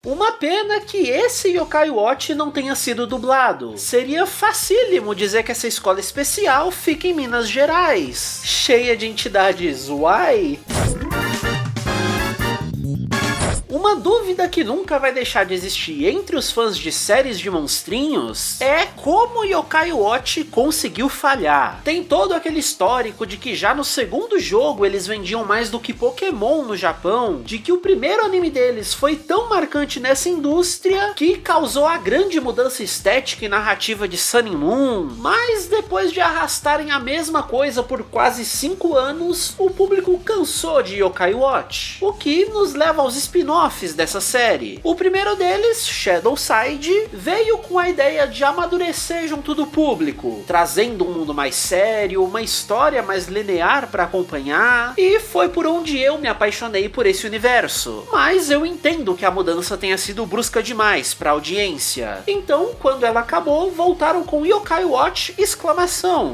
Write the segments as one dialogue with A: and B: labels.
A: Uma pena que esse Yokai Watch não tenha sido dublado. Seria facílimo dizer que essa escola especial fica em Minas Gerais, cheia de entidades uai. Uma dúvida que nunca vai deixar de existir entre os fãs de séries de monstrinhos é como Yokai Watch conseguiu falhar. Tem todo aquele histórico de que já no segundo jogo eles vendiam mais do que Pokémon no Japão, de que o primeiro anime deles foi tão marcante nessa indústria que causou a grande mudança estética e narrativa de Sun and Moon, mas depois de arrastarem a mesma coisa por quase 5 anos, o público cansou de Yokai Watch, o que nos leva aos spin-offs dessa série. O primeiro deles, Shadowside, veio com a ideia de amadurecer junto do público, trazendo um mundo mais sério, uma história mais linear para acompanhar, e foi por onde eu me apaixonei por esse universo. Mas eu entendo que a mudança tenha sido brusca demais para a audiência. Então, quando ela acabou, voltaram com Yokai Watch!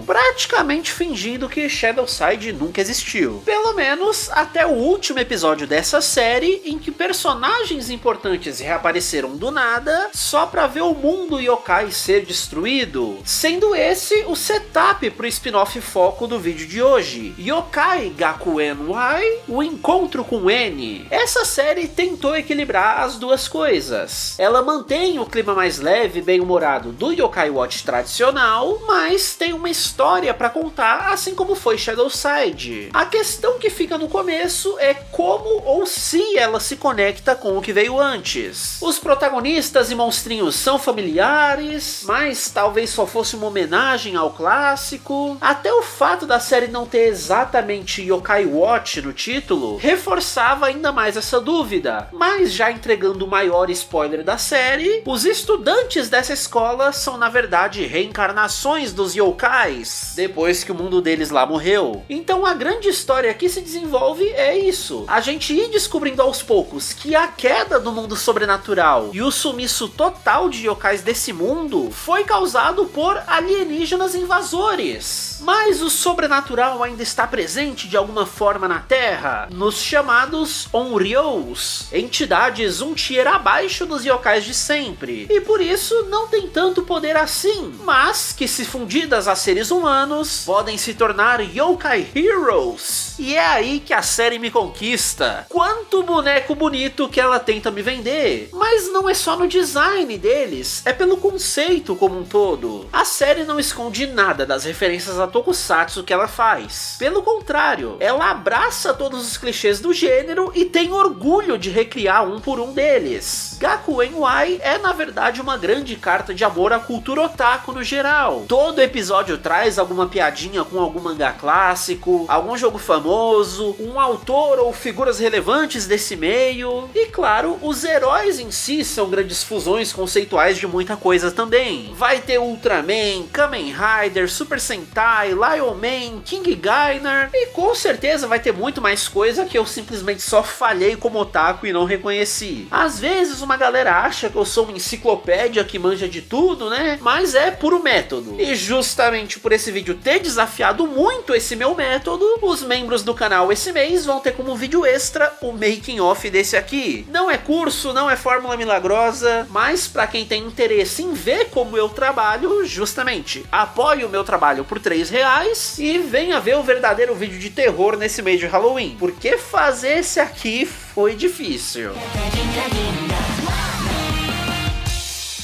A: Praticamente fingindo que Shadowside nunca existiu. Pelo menos até o último episódio dessa série, em que personagens importantes reapareceram do nada só pra ver o mundo yokai ser destruído, sendo esse o setup pro spin-off foco do vídeo de hoje, Yokai Gakuen Wai, o encontro com N. Essa série tentou equilibrar as duas coisas. Ela mantém o clima mais leve e bem-humorado do Yokai Watch tradicional, mas tem uma história pra contar, assim como foi Shadowside. A questão que fica no começo é como ou se ela se conecta com o que veio antes. Os protagonistas e monstrinhos são familiares, mas talvez só fosse uma homenagem ao clássico. Até o fato da série não ter exatamente Yokai Watch no título reforçava ainda mais essa dúvida. Mas já entregando o maior spoiler da série, os estudantes dessa escola são na verdade reencarnações dos yokais, depois que o mundo deles lá morreu. Então a grande história que se desenvolve é isso, a gente ir descobrindo aos poucos que a queda do mundo sobrenatural e o sumiço total de yokais desse mundo foi causado por alienígenas invasores. Mas o sobrenatural ainda está presente de alguma forma na Terra, nos chamados Onryous, entidades um tier abaixo dos yokais de sempre, e por isso não tem tanto poder assim, mas que se fundidas a seres humanos, podem se tornar Yokai Heroes. E é aí que a série me conquista. Quanto boneco bonito que ela tenta me vender, mas não é só no design deles, é pelo conceito como um todo. A série não esconde nada das referências a Tokusatsu que ela faz. Pelo contrário, ela abraça todos os clichês do gênero e tem orgulho de recriar um por um deles. Gakuen Wai é na verdade uma grande carta de amor à cultura otaku no geral. Todo episódio traz alguma piadinha com algum mangá clássico, algum jogo famoso, um autor ou figuras relevantes desse meio, e claro, os heróis em si são grandes fusões conceituais de muita coisa também. Vai ter Ultraman, Kamen Rider, Super Sentai, Lion Man, King Gainer, e com certeza vai ter muito mais coisa que eu simplesmente só falhei como otaku e não reconheci. Às vezes uma galera acha que eu sou uma enciclopédia que manja de tudo, né? Mas é puro método. E justamente por esse vídeo ter desafiado muito esse meu método, os membros do canal esse mês vão ter como vídeo extra o making off desse aqui. Não é curso, não é fórmula milagrosa, mas para quem tem interesse em ver como eu trabalho, justamente, apoie o meu trabalho por R$3 e venha ver o verdadeiro vídeo de terror nesse mês de Halloween, porque fazer esse aqui foi difícil.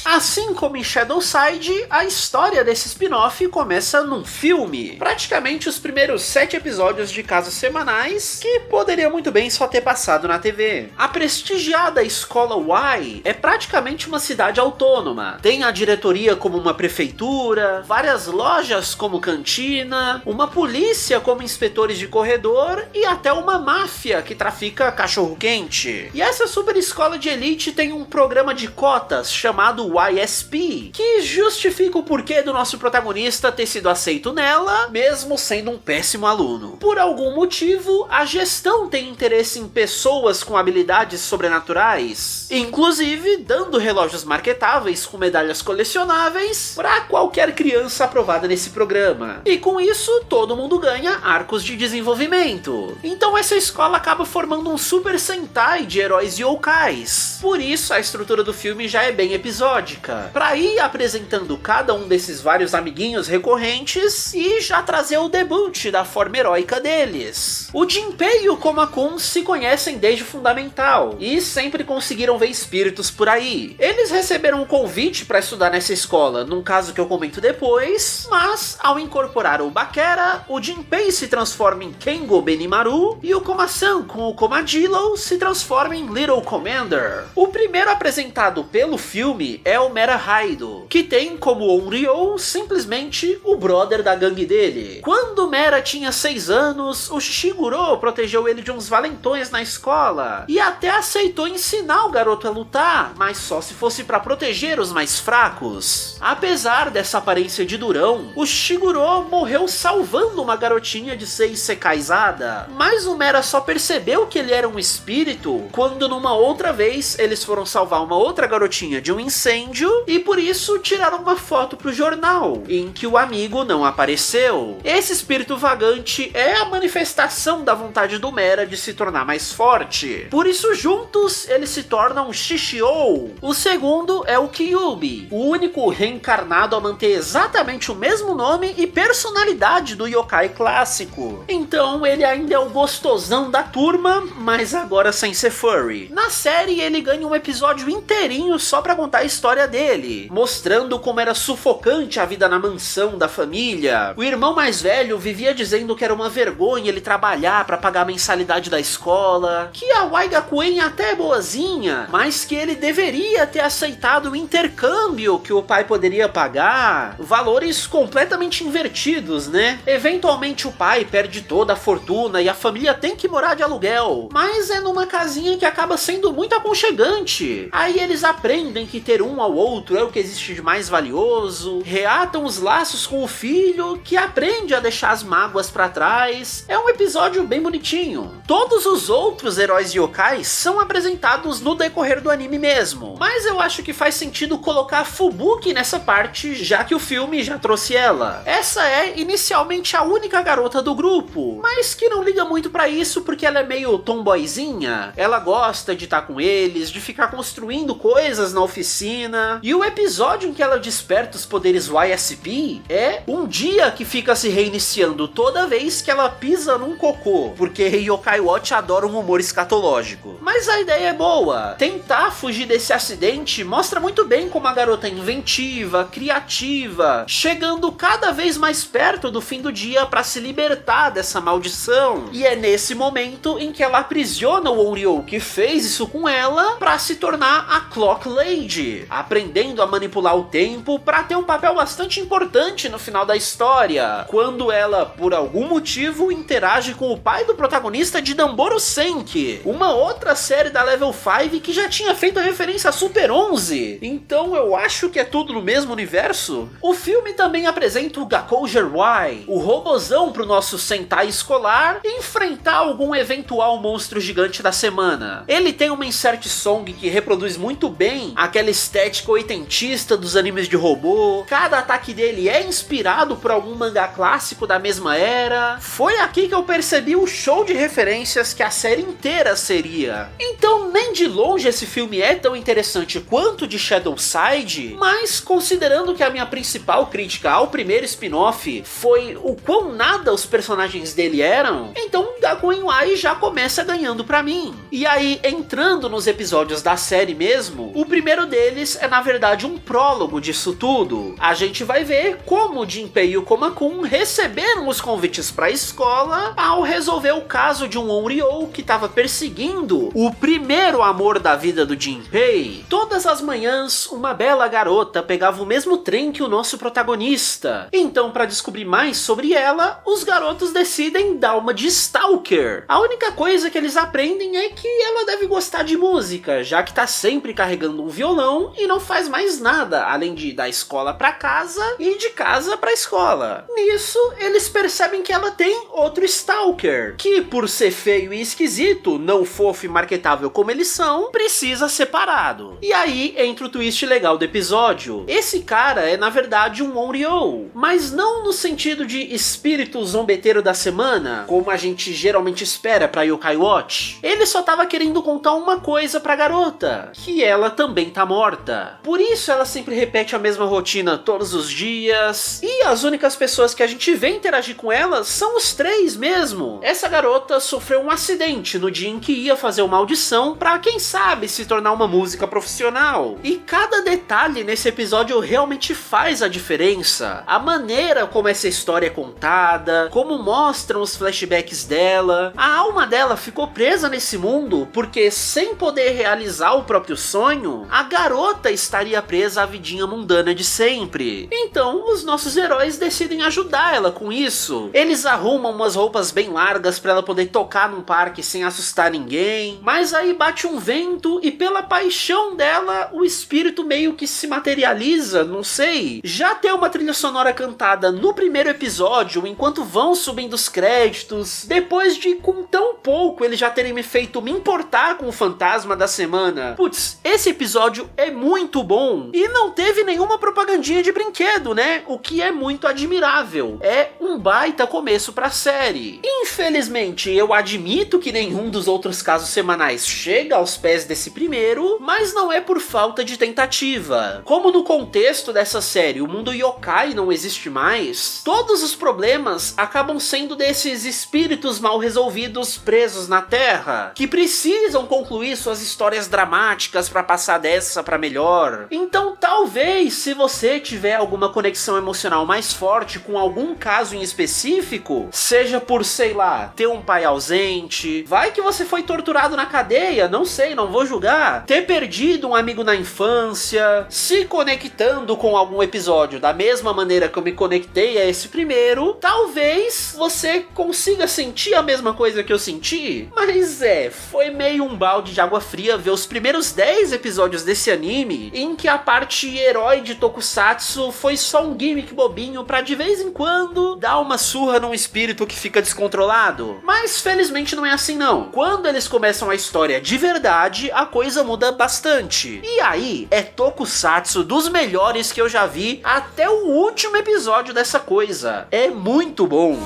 A: Assim como em Shadowside, a história desse spin-off começa num filme. Praticamente os primeiros 7 episódios de casos semanais, que poderia muito bem só ter passado na TV. A prestigiada Escola Y é praticamente uma cidade autônoma. Tem a diretoria como uma prefeitura, várias lojas como cantina, uma polícia como inspetores de corredor e até uma máfia que trafica cachorro-quente. E essa super escola de elite tem um programa de cotas chamado YSP, que justifica o porquê do nosso protagonista ter sido aceito nela, mesmo sendo um péssimo aluno. Por algum motivo, a gestão tem interesse em pessoas com habilidades sobrenaturais, inclusive dando relógios marketáveis com medalhas colecionáveis para qualquer criança aprovada nesse programa. E com isso, todo mundo ganha arcos de desenvolvimento. Então essa escola acaba formando um Super Sentai de heróis yokais. Por isso a estrutura do filme já é bem episódica, para ir apresentando cada um desses vários amiguinhos recorrentes e já trazer o debut da forma heróica deles. O Jinpei e o Koma-kun se conhecem desde o fundamental e sempre conseguiram ver espíritos por aí. Eles receberam um convite para estudar nessa escola, num caso que eu comento depois, mas ao incorporar o Bakera, o Jinpei se transforma em Kengo Benimaru e o Koma-san com o Komadilo se transforma em Little Commander. O primeiro apresentado pelo filme é o Mera Raido, que tem como Onryo simplesmente o brother da gangue dele. Quando Mera tinha 6 anos, o Shiguro protegeu ele de uns valentões na escola e até aceitou ensinar o garoto a lutar, mas só se fosse para proteger os mais fracos. Apesar dessa aparência de durão, o Shiguro morreu salvando uma garotinha de ser isekaiizada, mas o Mera só percebeu que ele era um espírito quando numa outra vez eles foram salvar uma outra garotinha de um incêndio e por isso tiraram uma foto pro jornal, em que o amigo não apareceu. Esse espírito vagante é a manifestação da vontade do Mera de se tornar mais forte. Por isso juntos eles se tornam Shishio. O segundo é o Kyubi, o único reencarnado a manter exatamente o mesmo nome e personalidade do yokai clássico. Então ele ainda é o gostosão da turma, mas agora sem ser furry. Na série ele ganha um episódio inteirinho só pra contar a história dele, mostrando como era sufocante a vida na mansão da família. O irmão mais velho vivia dizendo que era uma vergonha ele trabalhar pra pagar a mensalidade da escola, que a Waigakuen até é boazinha, mas que ele deveria ter aceitado o intercâmbio que o pai poderia pagar. Valores completamente invertidos, né? Eventualmente o pai perde toda a fortuna e a família tem que morar de aluguel, mas é numa casinha que acaba sendo muito aconchegante. Aí eles aprendem que ter um ao outro é o que existe de mais valioso, reatam os laços com o filho, que aprende a deixar as mágoas pra trás. É um episódio bem bonitinho. Todos os outros heróis yokais são apresentados no decorrer do anime mesmo, mas eu acho que faz sentido colocar a Fubuki nessa parte, já que o filme já trouxe ela. Essa é inicialmente a única garota do grupo, mas que não liga muito pra isso porque ela é meio tomboyzinha. Ela gosta de estar com eles, de ficar construindo coisas na oficina, e o episódio em que ela desperta os poderes YSP é um dia que fica se reiniciando toda vez que ela pisa num cocô, porque Yokai Watch adora um humor escatológico. Mas a ideia é boa. Tentar fugir desse acidente mostra muito bem como a garota é inventiva, criativa, chegando cada vez mais perto do fim do dia para se libertar dessa maldição. E é nesse momento em que ela aprisiona o Onryo que fez isso com ela para se tornar a Clock Lady, aprendendo a manipular o tempo para ter um papel bastante importante no final da história, quando ela, por algum motivo, interage com o pai do protagonista de Danboro Senki, uma outra série da Level 5 que já tinha feito a referência a Super 11. Então eu acho que é tudo no mesmo universo. O filme também apresenta o Gakouger Y, o robozão pro nosso Sentai escolar enfrentar algum eventual monstro gigante da semana. Ele tem uma insert song que reproduz muito bem aquela estética oitentista dos animes de robô. Cada ataque dele é inspirado por algum mangá clássico da mesma era. Foi aqui que eu percebi o show de referências que a série inteira seria. Então nem de longe esse filme é tão interessante quanto de Shadow Side, mas considerando que a minha principal crítica ao primeiro spin-off foi o quão nada os personagens dele eram, então Gakuen Y já começa ganhando pra mim. E aí, entrando nos episódios da série mesmo, o primeiro deles é na verdade um prólogo disso tudo. A gente vai ver como Jinpei e o Koma-kun receberam os convites pra escola ao resolver o caso de um Onryo que estava perseguindo o primeiro amor da vida do Jinpei. Todas as manhãs, uma bela garota pegava o mesmo trem que o nosso protagonista. Então, para descobrir mais sobre ela, os garotos decidem dar uma de stalker. A única coisa que eles aprendem é que ela deve gostar de música, já que tá sempre carregando um violão e não faz mais nada além de ir da escola pra casa e de casa pra escola. Nisso, eles percebem que ela tem outro Stalker, que por ser feio e esquisito, não fofo e marketável como eles são, precisa ser parado. E aí entra o twist legal do episódio. Esse cara é na verdade um Onryo, mas não no sentido de espírito zombeteiro da semana, como a gente geralmente espera pra Yokai Watch. Ele só tava querendo contar uma coisa pra garota, que ela também tá morta. Por isso ela sempre repete a mesma rotina todos os dias, e as únicas pessoas que a gente vê interagir com ela são os três mesmo. Essa garota sofreu um acidente no dia em que ia fazer uma audição pra, quem sabe, se tornar uma música profissional. E cada detalhe nesse episódio realmente faz a diferença. A maneira como essa história é contada, como mostram os flashbacks dela. A alma dela ficou presa nesse mundo porque, sem poder realizar o próprio sonho, a garota estaria presa à vidinha mundana de sempre. Então, os nossos heróis decidem ajudar ela com isso. Eles arrumam umas roupas bem largas pra ela poder tocar num parque sem assustar ninguém, mas aí bate um vento e, pela paixão dela, o espírito meio que se materializa, não sei. Já tem uma trilha sonora cantada no primeiro episódio, enquanto vão subindo os créditos, depois de, com tão pouco, eles já terem me feito me importar com o fantasma da semana. Putz, esse episódio é muito bom, e não teve nenhuma propagandinha de brinquedo, né? O que é muito admirável. É um baita começo pra série. Infelizmente, eu admito que nenhum dos outros casos semanais chega aos pés desse primeiro, mas não é por falta de tentativa. Como no contexto dessa série o mundo yokai não existe mais, todos os problemas acabam sendo desses espíritos mal resolvidos presos na Terra, que precisam concluir suas histórias dramáticas pra passar dessa pra melhor. Então talvez, se você tiver alguma conexão emocional mais forte com algum caso em específico, seja por, sei lá, ter um pai ausente, vai que você foi torturado na cadeia, não sei, não vou julgar, ter perdido um amigo na infância, se conectando com algum episódio da mesma maneira que eu me conectei a esse primeiro, talvez você consiga sentir a mesma coisa que eu senti. Mas foi meio um balde de água fria ver os primeiros 10 episódios desse anime, em que a parte herói de Tokusatsu foi só um gimmick bobinho pra de vez em quando dar uma surra num espírito que fica descontrolado. Mas felizmente não é assim não. Quando eles começam a história de verdade, a coisa muda bastante. E aí é Tokusatsu dos melhores que eu já vi até o último episódio dessa coisa. É muito bom.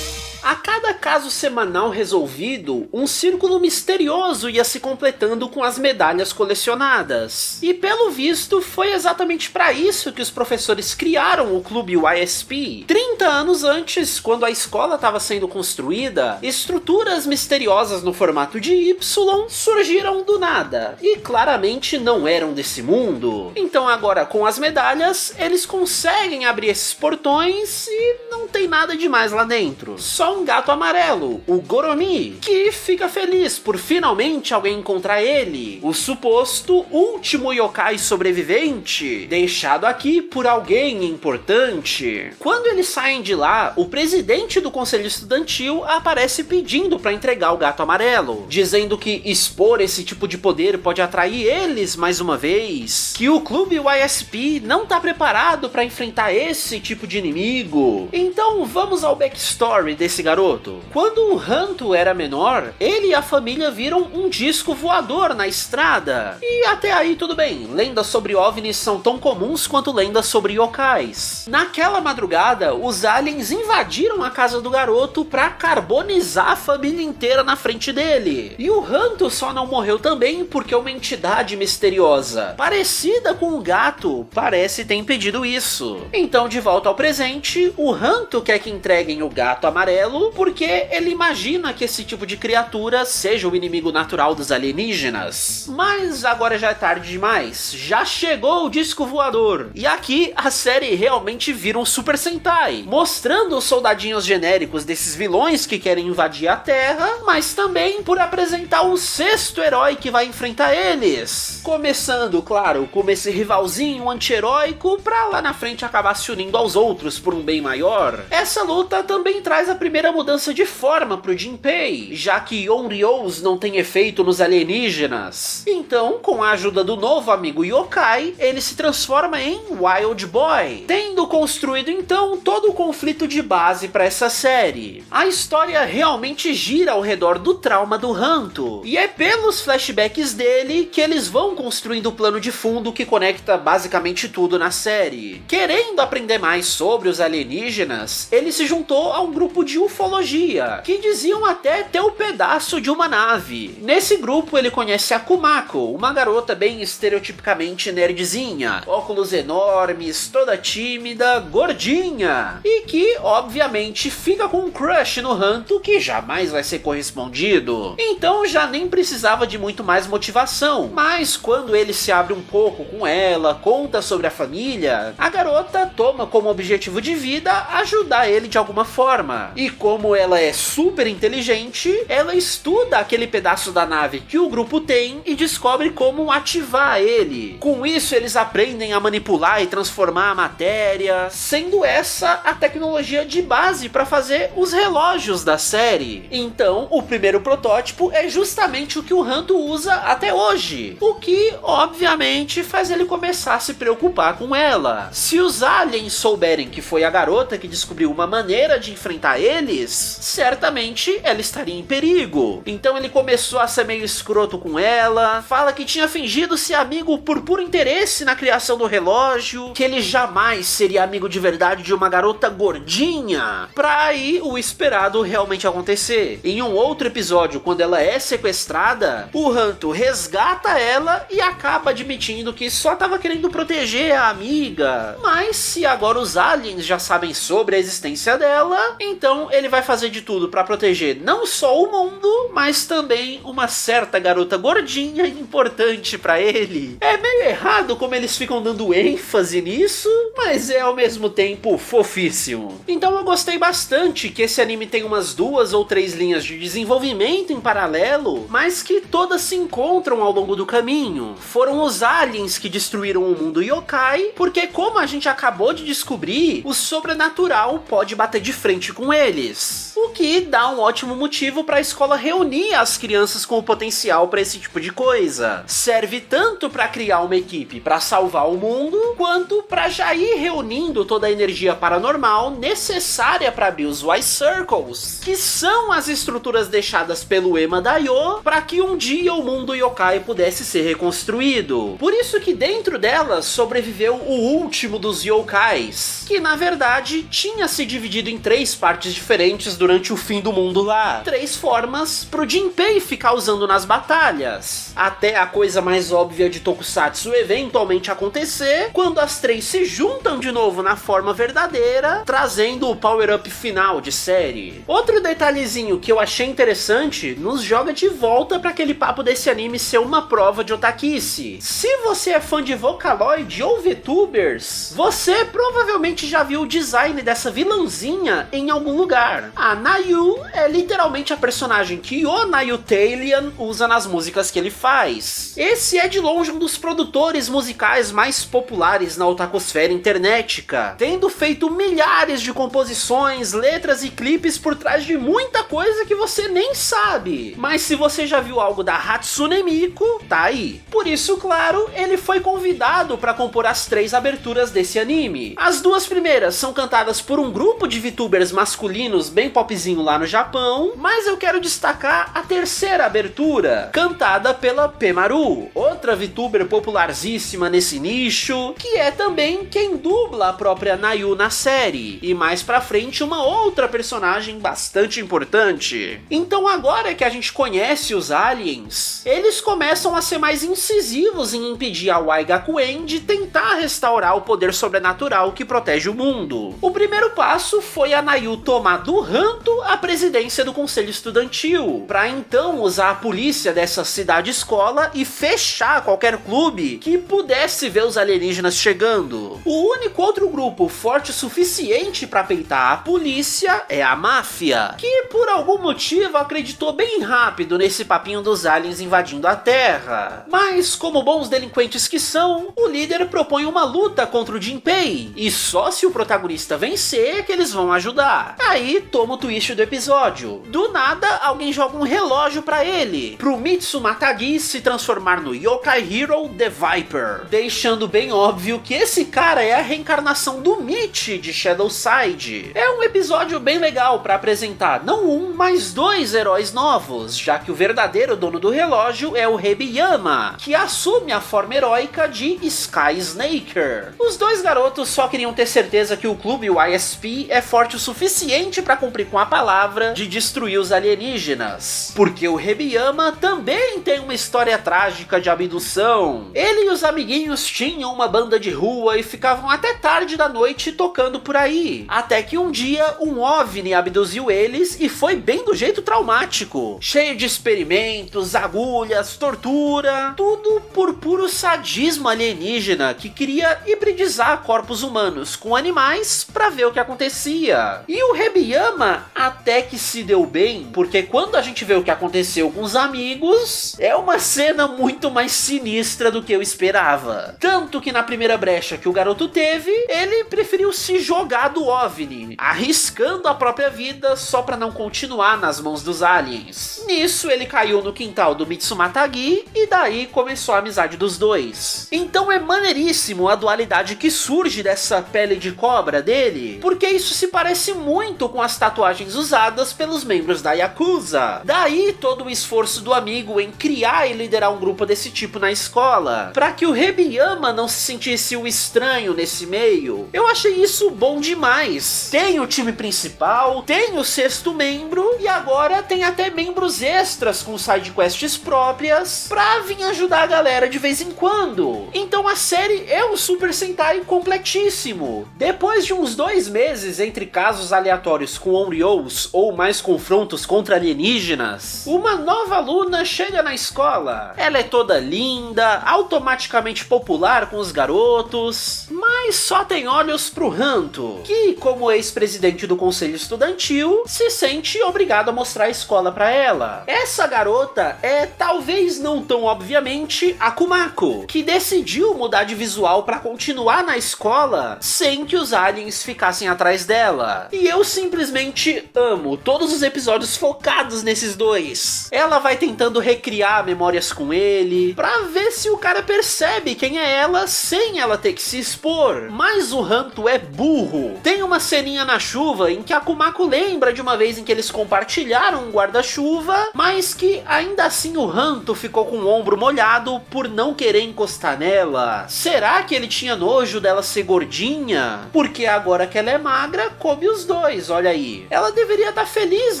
A: A cada caso semanal resolvido, um círculo misterioso ia se completando com as medalhas colecionadas. E pelo visto, foi exatamente para isso que os professores criaram o Clube YSP. 30 anos antes, quando a escola estava sendo construída, estruturas misteriosas no formato de Y surgiram do nada. E claramente não eram desse mundo. Então agora, com as medalhas, eles conseguem abrir esses portões e não tem nada demais lá dentro. Só um gato amarelo, o Goromi, que fica feliz por finalmente alguém encontrar ele, o suposto último yokai sobrevivente, deixado aqui por alguém importante. Quando eles saem de lá, o presidente do conselho estudantil aparece pedindo para entregar o gato amarelo, dizendo que expor esse tipo de poder pode atrair eles mais uma vez, que o clube YSP não tá preparado para enfrentar esse tipo de inimigo. Então vamos ao backstory desse garoto. Quando o Hanto era menor, ele e a família viram um disco voador na estrada. E até aí tudo bem, lendas sobre OVNIs são tão comuns quanto lendas sobre yokais. Naquela madrugada, os aliens invadiram a casa do garoto pra carbonizar a família inteira na frente dele. E o Hanto só não morreu também porque uma entidade misteriosa, parecida com o gato, parece ter impedido isso. Então, de volta ao presente, o Hanto quer que entreguem o gato amarelo porque ele imagina que esse tipo de criatura seja o inimigo natural dos alienígenas. Mas agora já é tarde demais, já chegou o disco voador. E aqui a série realmente vira um Super Sentai, mostrando os soldadinhos genéricos desses vilões que querem invadir a Terra, mas também por apresentar o sexto herói que vai enfrentar eles. Começando, claro, como esse rivalzinho anti-heróico, pra lá na frente acabar se unindo aos outros por um bem maior. Essa luta também traz a primeira mudança de forma pro Jinpei, já que Onryous não tem efeito nos alienígenas. Então, com a ajuda do novo amigo Yokai, ele se transforma em Wild Boy, tendo construído então todo o conflito de base para essa série. A história realmente gira ao redor do trauma do Hanto, e é pelos flashbacks dele que eles vão construindo o plano de fundo que conecta basicamente tudo na série. Querendo aprender mais sobre os alienígenas, ele se juntou a um grupo de ufologia, que diziam até ter um pedaço de uma nave. Nesse grupo ele conhece a Kumako, uma garota bem estereotipicamente nerdzinha, óculos enormes, toda tímida, gordinha, e que obviamente fica com um crush no Hanto que jamais vai ser correspondido. Então já nem precisava de muito mais motivação, mas quando ele se abre um pouco com ela, conta sobre a família, a garota toma como objetivo de vida ajudar ele de alguma forma. E como ela é super inteligente, ela estuda aquele pedaço da nave que o grupo tem e descobre como ativar ele. Com isso eles aprendem a manipular e transformar a matéria, sendo essa a tecnologia de base para fazer os relógios da série. Então o primeiro protótipo é justamente o que o Hanto usa até hoje, o que obviamente faz ele começar a se preocupar com ela. Se os aliens souberem que foi a garota que descobriu uma maneira de enfrentar eles, certamente ela estaria em perigo. Então ele começou a ser meio escroto com ela, fala que tinha fingido ser amigo por puro interesse na criação do relógio, que ele jamais seria amigo de verdade de uma garota gordinha, pra aí o esperado realmente acontecer. Em um outro episódio, quando ela é sequestrada, o Hanto resgata ela e acaba admitindo que só tava querendo proteger a amiga. Mas se agora os aliens já sabem sobre a existência dela, então ele vai fazer de tudo pra proteger não só o mundo, mas também uma certa garota gordinha importante pra ele. É meio errado como eles ficam dando ênfase nisso, mas é ao mesmo tempo fofíssimo. Então eu gostei bastante que esse anime tem umas 2 ou 3 linhas de desenvolvimento em paralelo, mas que todas se encontram ao longo do caminho. Foram os aliens que destruíram o mundo yokai, porque como a gente acabou de descobrir, o sobrenatural pode bater de frente com eles. O que dá um ótimo motivo para a escola reunir as crianças com o potencial para esse tipo de coisa. Serve tanto para criar uma equipe para salvar o mundo, quanto para já ir reunindo toda a energia paranormal necessária para abrir os White Circles, que são as estruturas deixadas pelo Ema Daioh para que um dia o mundo yokai pudesse ser reconstruído. Por isso que dentro delas sobreviveu o último dos yokais, que na verdade tinha se dividido em 3 partes diferentes durante o fim do mundo lá. 3 formas pro Jinpei ficar usando nas batalhas, até a coisa mais óbvia de Tokusatsu eventualmente acontecer, quando as 3 se juntam de novo na forma verdadeira, trazendo o power-up final de série. Outro detalhezinho que eu achei interessante nos joga de volta para aquele papo desse anime ser uma prova de otakice. Se você é fã de Vocaloid ou VTubers, você provavelmente já viu o design dessa vilãzinha em algum lugar. A Nayu é literalmente a personagem que o Nayutalian usa nas músicas que ele faz. Esse é de longe um dos produtores musicais mais populares na otakosfera internetica, tendo feito milhares de composições, letras e clipes por trás de muita coisa que você nem sabe. Mas se você já viu algo da Hatsune Miku, tá aí. Por isso, claro, ele foi convidado para compor as 3 aberturas desse anime. As 2 primeiras são cantadas por um grupo de VTubers masculinos bem popzinho lá no Japão, mas eu quero destacar a terceira abertura, cantada pela Pemaru, outra VTuber popularzíssima nesse nicho, que é também quem dubla a própria Nayu na série, e mais pra frente uma outra personagem bastante importante. Então agora que a gente conhece os aliens, eles começam a ser mais incisivos em impedir a Wai Gakuen de tentar restaurar o poder sobrenatural que protege o mundo. O primeiro passo foi a Nayu tomar do Hanto a presidência do conselho estudantil, para então usar a polícia dessa cidade-escola e fechar peitar qualquer clube que pudesse ver os alienígenas chegando. O único outro grupo forte o suficiente para peitar a polícia é a máfia, que por algum motivo acreditou bem rápido nesse papinho dos aliens invadindo a Terra. Mas como bons delinquentes que são, o líder propõe uma luta contra o Jinpei, e só se o protagonista vencer que eles vão ajudar. Aí toma o twist do episódio. Do nada, alguém joga um relógio pra ele, pro Mitsumatagi se transformar no Yokai Hero The Viper, deixando bem óbvio que esse cara é a reencarnação do Mitch de Shadowside. É um episódio bem legal pra apresentar não um, mas dois heróis novos, já que o verdadeiro dono do relógio é o Hebiyama, que assume a forma heróica de Sky Snaker. Os dois garotos só queriam ter certeza que o clube YSP é forte o suficiente para cumprir com a palavra de destruir os alienígenas, porque o Hebiyama também tem uma história trágica de abdução. Ele e os amiguinhos tinham uma banda de rua e ficavam até tarde da noite tocando por aí, até que um dia um OVNI abduziu eles e foi bem do jeito traumático, cheio de experimentos, agulhas, tortura, tudo por puro sadismo alienígena que queria hibridizar corpos humanos com animais para ver o que acontecia. E o Hebiyama até que se deu bem, porque quando a gente vê o que aconteceu com os amigos, é uma cena muito mais sinistra do que eu esperava. Tanto que na primeira brecha que o garoto teve, ele preferiu se jogar do OVNI, arriscando a própria vida só para não continuar nas mãos dos aliens. Nisso ele caiu no quintal do Mitsumatagi e daí começou a amizade dos dois. Então é maneiríssimo a dualidade que surge dessa pele de cobra dele, porque isso se parece muito com as tatuagens usadas pelos membros da Yakuza. Daí todo o esforço do amigo em criar e liderar um grupo desse tipo na escola, para que o Hebiyama não se sentisse o estranho nesse meio. Eu achei isso bom demais. Tem o time principal, tem o sexto membro e agora tem até membros extras com sidequests próprias pra vir ajudar a galera de vez em quando. Então a série é um Super Sentai completíssimo. Depois de uns 2 meses entre casos aleatórios com Onryous ou mais confrontos contra alienígenas, uma nova aluna chega na escola. Ela é toda linda, automaticamente popular com os garotos, mas só tem olhos pro Hanto, que como ex-presidente do conselho estudantil, se sente obrigado a mostrar a escola pra ela. Essa garota é, talvez não tão obviamente, a Kumako, que decidiu mudar de visual pra continuar na escola sem que os aliens ficassem atrás dela. E eu simplesmente amo todos os episódios focados nesses dois. Ela vai tentando recriar memórias com ele, pra ver se o cara percebe quem é ela sem ela ter que se expor. Mas o Hanto é burro. Tem uma ceninha na chuva em que a Kumako lembra de uma vez em que eles compartilharam um guarda-chuva, mas que ainda assim o Hanto ficou com o ombro molhado por não querer encostar nela. Será que ele tinha nojo dela ser gordinha? Porque agora que ela é magra, coube os dois, olha aí. Ela deveria estar feliz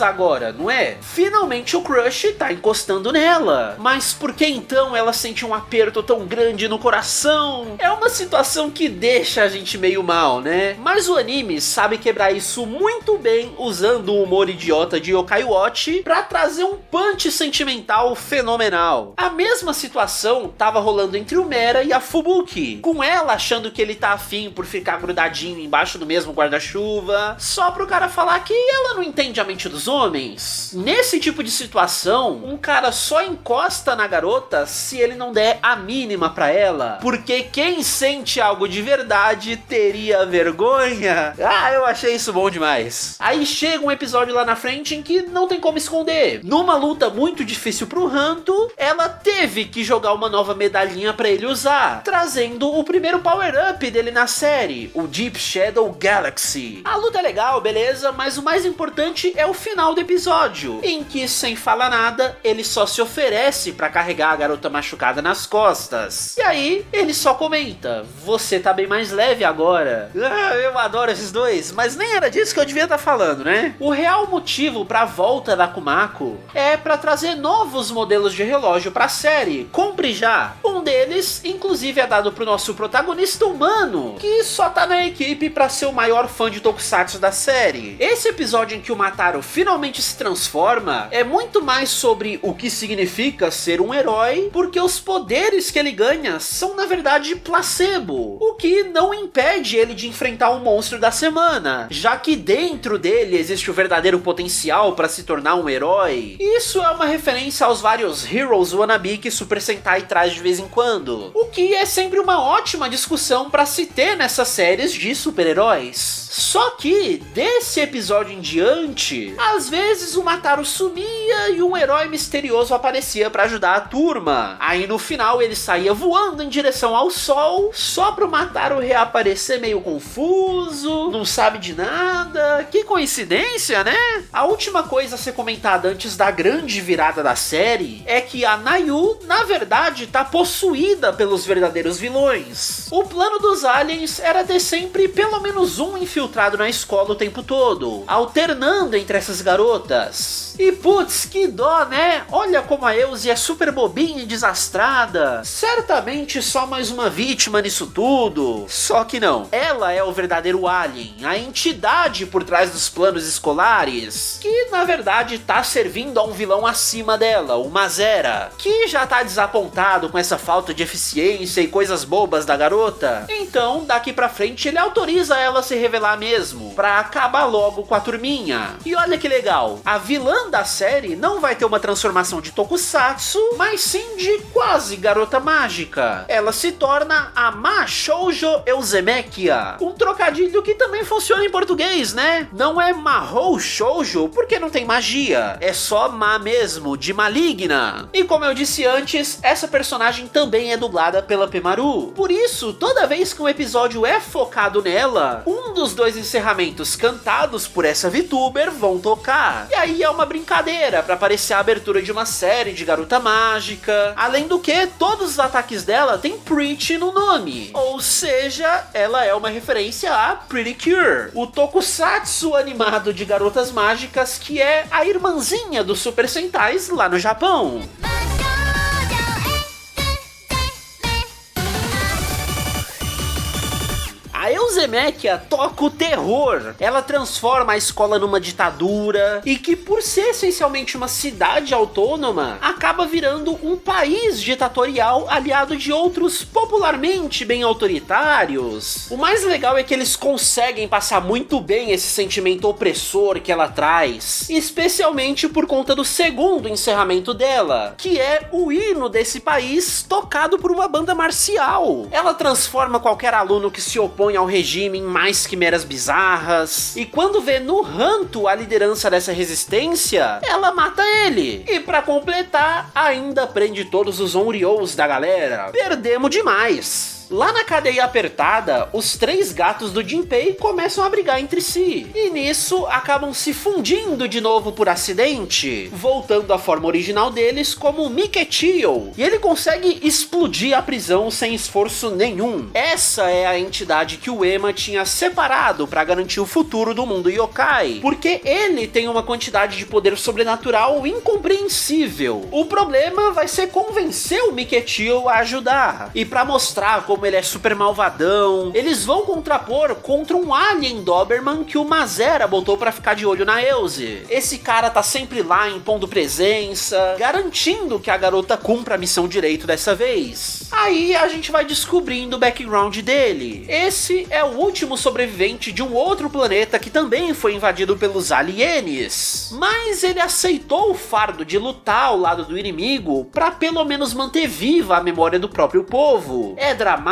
A: agora, não é? Finalmente o crush tá encostando nela. Mas por que então ela sente um aperto tão grande no coração? É uma situação que deixa a gente meio mal, né? Mas o anime sabe quebrar isso muito bem usando o humor idiota de Yokai Watch pra trazer um punch sentimental fenomenal. A mesma situação tava rolando entre o Mera e a Fubuki, com ela achando que ele tá afim por ficar grudadinho embaixo do mesmo guarda-chuva, só pro cara falar que ela não entende a mente dos homens. Nesse tipo de situação, um cara só encosta na garota se ele não der a mínima pra ela, porque quem sente algo de verdade teria vergonha. Ah, eu achei isso bom demais. Aí chega um episódio lá na frente em que não tem como esconder. Numa luta muito difícil pro Hanto, ela teve que jogar uma nova medalhinha pra ele usar, trazendo o primeiro power-up dele na série, o Deep Shadow Galaxy. A luta é legal, beleza, mas o mais importante é o final do episódio, em que, sem falar nada, ele só se oferece pra carregar a garota machucada nas costas. E aí, ele só comenta: você tá bem mais leve agora. Ah, eu adoro esses dois, mas nem era disso que eu devia estar falando, né? O real motivo pra volta da Kumako é pra trazer novos modelos de relógio pra série. Compre já! Um deles, inclusive, é dado pro nosso protagonista humano, que só tá na equipe pra ser o maior fã de Tokusatsu da série. Esse episódio em que o Mataru finalmente se transforma é muito mais sobre o que significa ser um herói, porque os poderes que ele ganha são na verdade placebo, o que não impede ele de enfrentar o monstro da semana, já que dentro dele existe o verdadeiro potencial para se tornar um herói. Isso é uma referência aos vários Heroes Wannabe que Super Sentai traz de vez em quando, o que é sempre uma ótima discussão para se ter nessas séries de super-heróis. Só que, desse episódio em diante, às vezes o Mataru sumia e um herói misterioso aparecia pra ajudar a turma. Aí no final ele saía voando em direção ao sol, só pro Mataru reaparecer meio confuso, não sabe de nada. Que coincidência, né? A última coisa a ser comentada antes da grande virada da série é que a Nayu, na verdade, tá possuída pelos verdadeiros vilões. O plano dos aliens era ter sempre pelo menos um infiltrado na escola o tempo todo, alternando entre essas garotas. E putz, que dó, né? Olha como a Euse é super bobinha e desastrada. Certamente só mais uma vítima nisso tudo. Só que não. Ela é o verdadeiro alien, a entidade por trás dos planos escolares, que na verdade tá servindo a um vilão acima dela, o Mazera, que já tá desapontado com essa falta de eficiência e coisas bobas da garota. Então, daqui pra frente, ele autoriza ela a se revelar mesmo, pra acabar logo com a turminha. E olha que legal, a vilã da série não vai ter uma transformação de Tokusatsu, mas sim de quase garota mágica. Ela se torna a Ma Shoujo Euzemekia, um trocadilho que também funciona em português, né? Não é Mahou Shoujo porque não tem magia, é só Ma mesmo, de maligna. E como eu disse antes, essa personagem também é dublada pela Pemaru. Por isso, toda vez que um episódio é focado nela, um dos dois encerramentos cantados por essa VTuber vão tocar. E aí é uma brincadeira pra parecer a abertura de uma série de garota mágica. Além do que, todos os ataques dela têm Pretty no nome. Ou seja, ela é uma referência a Pretty Cure, o tokusatsu animado de garotas mágicas que é a irmãzinha dos Super Sentais lá no Japão. A Euzemekia toca o terror. Ela transforma a escola numa ditadura e que, por ser essencialmente uma cidade autônoma, acaba virando um país ditatorial aliado de outros popularmente bem autoritários. O mais legal é que eles conseguem passar muito bem esse sentimento opressor que ela traz, especialmente por conta do segundo encerramento dela, que é o hino desse país tocado por uma banda marcial. Ela transforma qualquer aluno que se opõe ao regime em mais quimeras bizarras, e quando vê no Hanto a liderança dessa resistência, ela mata ele. E pra completar, ainda prende todos os Onryous da galera. Perdemos demais. Lá na cadeia apertada, os três gatos do Jinpei começam a brigar entre si, e nisso acabam se fundindo de novo por acidente, voltando à forma original deles como Miketio, e ele consegue explodir a prisão sem esforço nenhum. Essa é a entidade que o Ema tinha separado para garantir o futuro do mundo yokai, porque ele tem uma quantidade de poder sobrenatural incompreensível. O problema vai ser convencer o Miketio a ajudar, e para mostrar como ele é super malvadão, eles vão contrapor contra um alien Doberman que o Mazera botou pra ficar de olho na Euse. Esse cara tá sempre lá impondo presença, garantindo que a garota cumpra a missão direito dessa vez. Aí a gente vai descobrindo o background dele. Esse é o último sobrevivente de um outro planeta que também foi invadido pelos alienes, mas ele aceitou o fardo de lutar ao lado do inimigo pra pelo menos manter viva a memória do próprio povo. É dramático,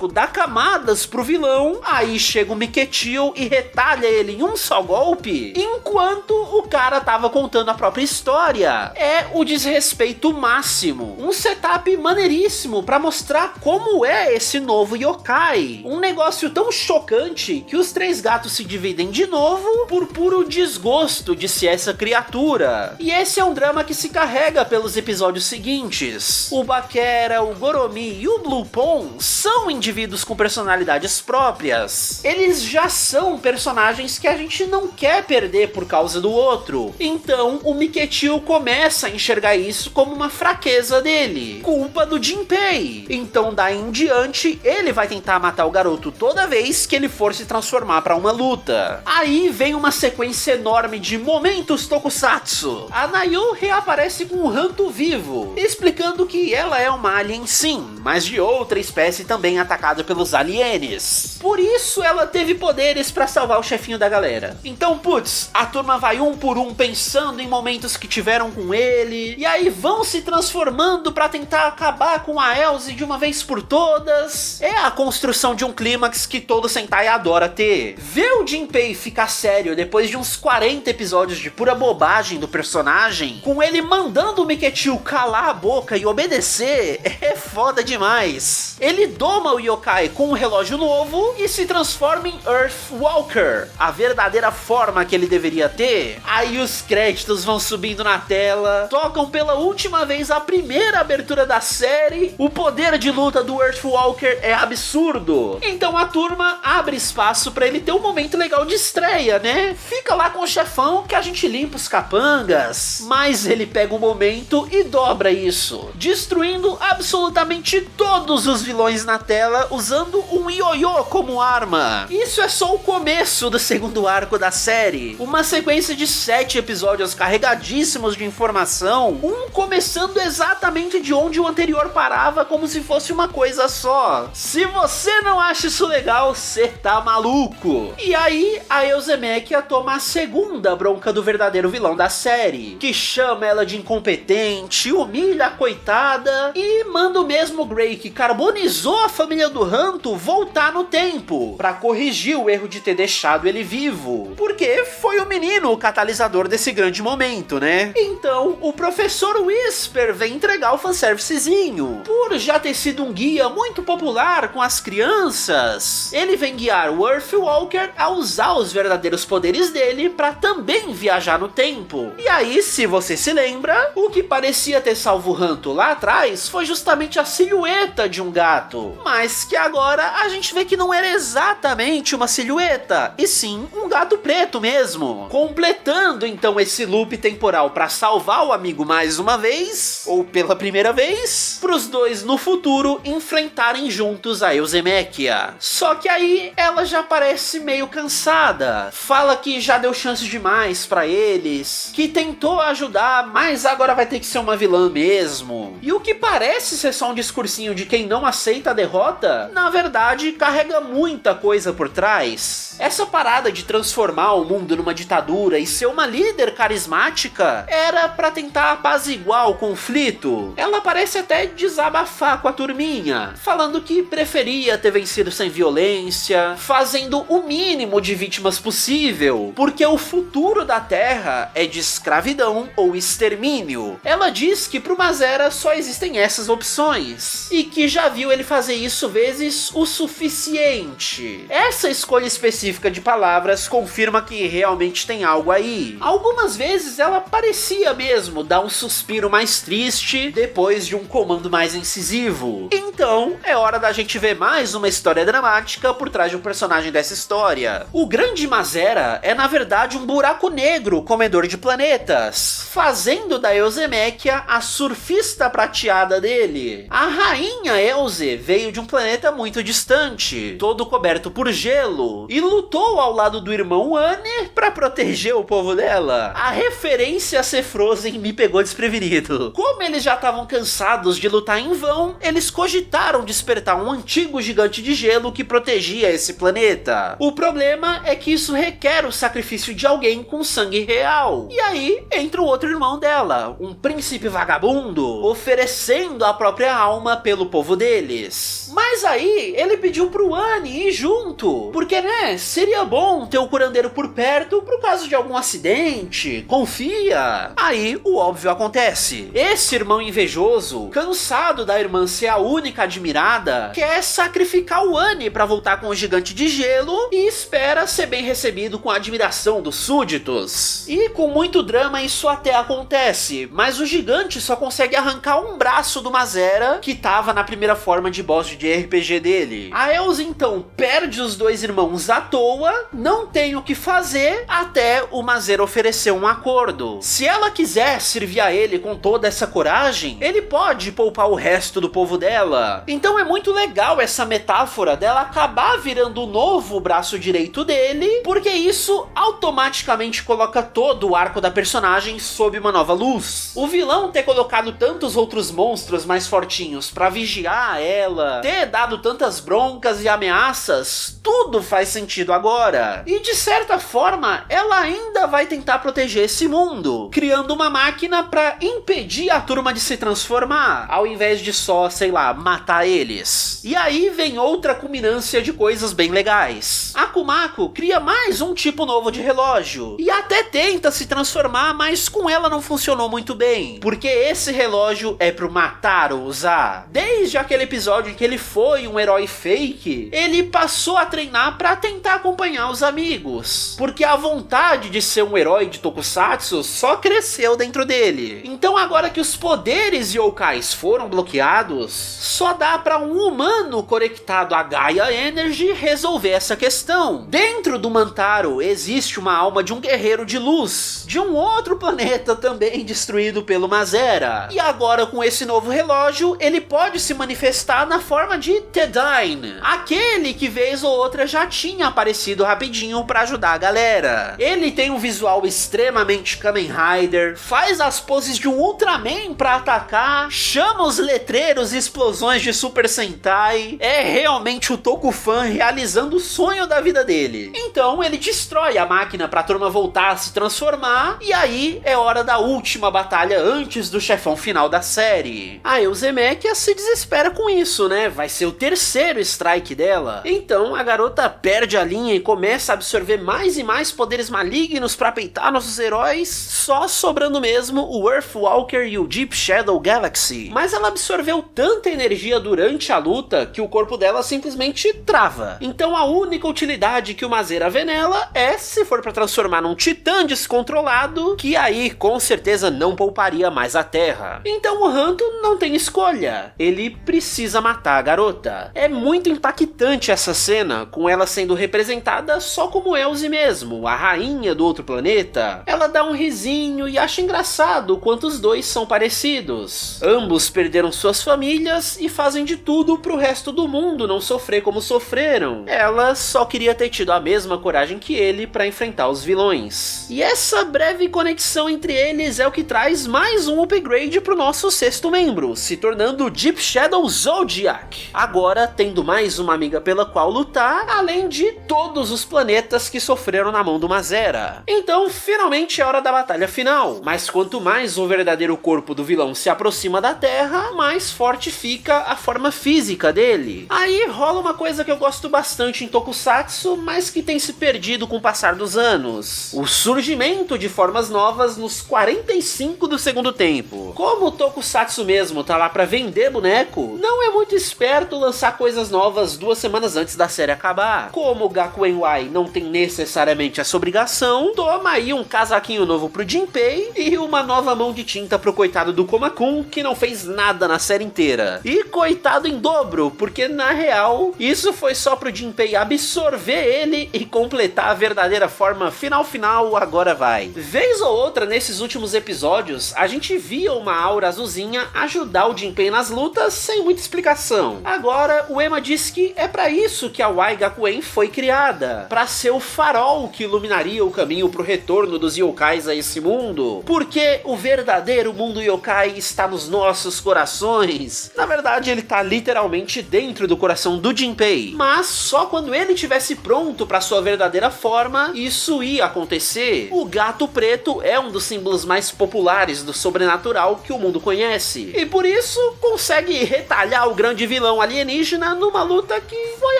A: dá camadas pro vilão, aí chega o Miketio e retalha ele em um só golpe, enquanto o cara tava contando a própria história. É o desrespeito máximo. Um setup maneiríssimo pra mostrar como é esse novo yokai. Um negócio tão chocante que os três gatos se dividem de novo por puro desgosto de ser essa criatura. E esse é um drama que se carrega pelos episódios seguintes. O Bakera, o Goromi e o Blue Pon são são indivíduos com personalidades próprias. Eles já são personagens que a gente não quer perder por causa do outro. Então o Miketil começa a enxergar isso como uma fraqueza dele, culpa do Jinpei. Então daí em diante ele vai tentar matar o garoto toda vez que ele for se transformar para uma luta. Aí vem uma sequência enorme de momentos tokusatsu. A Nayu reaparece com o Hanto vivo, explicando que ela é uma alien sim, mas de outra espécie também atacada pelos alienes. Por isso ela teve poderes para salvar o chefinho da galera. Então, putz, a turma vai um por um pensando em momentos que tiveram com ele, e aí vão se transformando para tentar acabar com a Elze de uma vez por todas. É a construção de um clímax que todo Sentai adora ter. Ver o Jinpei ficar sério depois de uns 40 episódios de pura bobagem do personagem, com ele mandando o Miketil calar a boca e obedecer, é foda demais. Ele doma o yokai com um relógio novo e se transforma em Earthwalker, a verdadeira forma que ele deveria ter. Aí os créditos vão subindo na tela, tocam pela última vez a primeira abertura da série. O poder de luta do Earthwalker é absurdo. Então a turma abre espaço pra ele ter um momento legal de estreia, né? Fica lá com o chefão que a gente limpa os capangas. Mas ele pega um momento e dobra isso, destruindo absolutamente todos os vilões na tela usando um ioiô como arma. Isso é só o começo do segundo arco da série. Uma sequência de 7 episódios carregadíssimos de informação, um começando exatamente de onde o anterior parava, como se fosse uma coisa só. Se você não acha isso legal, você tá maluco. E aí a Euzemekia toma a segunda bronca do verdadeiro vilão da série, que chama ela de incompetente, humilha a coitada e manda o mesmo Gray, que carbonizou a família do Hanto, voltar no tempo pra corrigir o erro de ter deixado ele vivo, porque foi o menino o catalisador desse grande momento, né? Então o professor Whisper vem entregar o fanservicezinho. Por já ter sido um guia muito popular com as crianças, ele vem guiar o Earthwalker a usar os verdadeiros poderes dele pra também viajar no tempo. E aí, se você se lembra, o que parecia ter salvo o Hanto lá atrás foi justamente a silhueta de um gato, mas que agora a gente vê que não era exatamente uma silhueta, e sim um gato preto mesmo, completando então esse loop temporal para salvar o amigo mais uma vez, ou pela primeira vez, pros dois no futuro enfrentarem juntos a Euzemekia. Só que aí ela já parece meio cansada, fala que já deu chance demais para eles, que tentou ajudar, mas agora vai ter que ser uma vilã mesmo. E o que parece ser só um discursinho de quem não aceita a derrota, na verdade carrega muita coisa por trás. Essa parada de transformar o mundo numa ditadura e ser uma líder carismática era pra tentar apaziguar o conflito. Ela parece até desabafar com a turminha, falando que preferia ter vencido sem violência, fazendo o mínimo de vítimas possível, porque o futuro da Terra é de escravidão ou extermínio. Ela diz que pro Mazera só existem essas opções, e que já viu ele fazer isso vezes o suficiente. Essa escolha específica de palavras confirma que realmente tem algo aí. Algumas vezes ela parecia mesmo dar um suspiro mais triste depois de um comando mais incisivo. Então é hora da gente ver mais uma história dramática por trás de um personagem dessa história. O grande Mazera é na verdade um buraco negro comedor de planetas, fazendo da Euzemekia a surfista prateada dele. A rainha Elze veio de um planeta muito distante, todo coberto por gelo, e lutou ao lado do irmão Anne para proteger o povo dela. A referência a ser Frozen me pegou desprevenido. Como eles já estavam cansados de lutar em vão, eles cogitaram despertar um antigo gigante de gelo que protegia esse planeta. O problema é que isso requer o sacrifício de alguém com sangue real. E aí entra o outro irmão dela, um príncipe vagabundo, oferecendo a própria alma pelo povo deles. Mas aí ele pediu pro Anne ir junto, porque né, seria bom ter o curandeiro por perto pro caso de algum acidente, confia. Aí o óbvio acontece. Esse irmão invejoso, cansado da irmã ser a única admirada, quer sacrificar o Anne pra voltar com o gigante de gelo e espera ser bem recebido com a admiração dos súditos. E com muito drama isso até acontece, mas o gigante só consegue arrancar um braço do Mazera, que tava na primeira forma de boss de RPG dele. A Elsa então perde os dois irmãos à toa, não tem o que fazer, até o Mazera oferecer um acordo. Se ela quiser servir a ele com toda essa coragem, ele pode poupar o resto do povo dela. Então é muito legal essa metáfora dela acabar virando o novo braço direito dele, porque isso automaticamente coloca todo o arco da personagem sob uma nova luz. O vilão ter colocado tantos outros monstros mais fortinhos pra vigiar ela, ter dado tantas broncas e ameaças, tudo faz sentido agora. E de certa forma, ela ainda vai tentar proteger esse mundo, criando uma máquina pra impedir a turma de se transformar, ao invés de só, sei lá, matar eles. E aí vem outra culminância de coisas bem legais. A Kumako cria mais um tipo novo de relógio, e até tenta se transformar, mas com ela não funcionou muito bem, porque esse relógio é pro Mataro usar. Desde aquele episódio em que ele foi um herói fake, ele passou a treinar pra tentar acompanhar os amigos, porque a vontade de ser um herói de Tokusatsu só cresceu dentro dele. Então agora que os poderes yokais foram bloqueados, só dá pra um humano conectado a Gaia Energy resolver essa questão. Dentro do Mantaro existe uma alma de um guerreiro de luz, de um outro planeta também destruído pelo Mazera. E agora com esse novo relógio, ele pode se manifestar na forma de Tedine, aquele que vez ou outra já tinha aparecido rapidinho pra ajudar a galera. Ele tem um visual extremamente Kamen Rider, faz as poses de um Ultraman pra atacar, chama os letreiros e explosões de Super Sentai, é realmente o Tokufan realizando o sonho da vida dele. Então ele destrói a máquina pra turma voltar a se transformar, e aí é hora da última batalha antes do chefão final da série. A Euzemekia se desespera com isso, né? Vai ser o terceiro strike dela. Então a garota perde a linha e começa a absorver mais e mais poderes malignos pra peitar nossos heróis, só sobrando mesmo o Earthwalker e o Deep Shadow Galaxy. Mas ela absorveu tanta energia durante a luta que o corpo dela simplesmente trava. Então a única utilidade que o Mazera vê nela é se for pra transformar num titã descontrolado, que aí com certeza não pouparia mais a Terra. Então o Hanto não tem escolha, ele precisa matar a garota. É muito impactante essa cena, com ela sendo representada só como Elze mesmo, a rainha do outro planeta. Ela dá um risinho e acha engraçado o quanto os dois são parecidos. Ambos perderam suas famílias e fazem de tudo pro resto do mundo não sofrer como sofreram. Ela só queria ter tido a mesma coragem que ele pra enfrentar os vilões. E essa breve conexão entre eles é o que traz mais um upgrade pro nosso sexto membro, se tornando Deep Shadow Zodiac. Agora tendo mais uma amiga pela qual lutar, além de todos os planetas que sofreram na mão do Mazera. Então finalmente é hora da batalha final, mas quanto mais o verdadeiro corpo do vilão se aproxima da Terra, mais forte fica a forma física dele. Aí rola uma coisa que eu gosto bastante em Tokusatsu, mas que tem se perdido com o passar dos anos: o surgimento de formas novas nos 45 do segundo tempo. Como o Tokusatsu mesmo tá lá pra vender boneco, não é muito esperto lançar coisas novas 2 semanas antes da série acabar. Como o Gakuen Y não tem necessariamente essa obrigação, toma aí um casaquinho novo pro Jinpei e uma nova mão de tinta pro coitado do Komakun, que não fez nada na série inteira. E coitado em dobro, porque na real, isso foi só pro Jinpei absorver ele e completar a verdadeira forma final agora vai. Vez ou outra nesses últimos episódios, a gente via uma aura azulzinha ajudar o Jinpei nas lutas sem muita explicação. Agora, o Ema diz que é pra isso que a Y Gakuen foi criada, pra ser o farol que iluminaria o caminho pro retorno dos yokais a esse mundo, porque o verdadeiro mundo yokai está nos nossos corações. Na verdade, ele tá literalmente dentro do coração do Jinpei, mas só quando ele estivesse pronto pra sua verdadeira forma, isso ia acontecer. O gato preto é um dos símbolos mais populares do sobrenatural que o mundo conhece, e por isso consegue retalhar o grande vilão alienígena numa luta que foi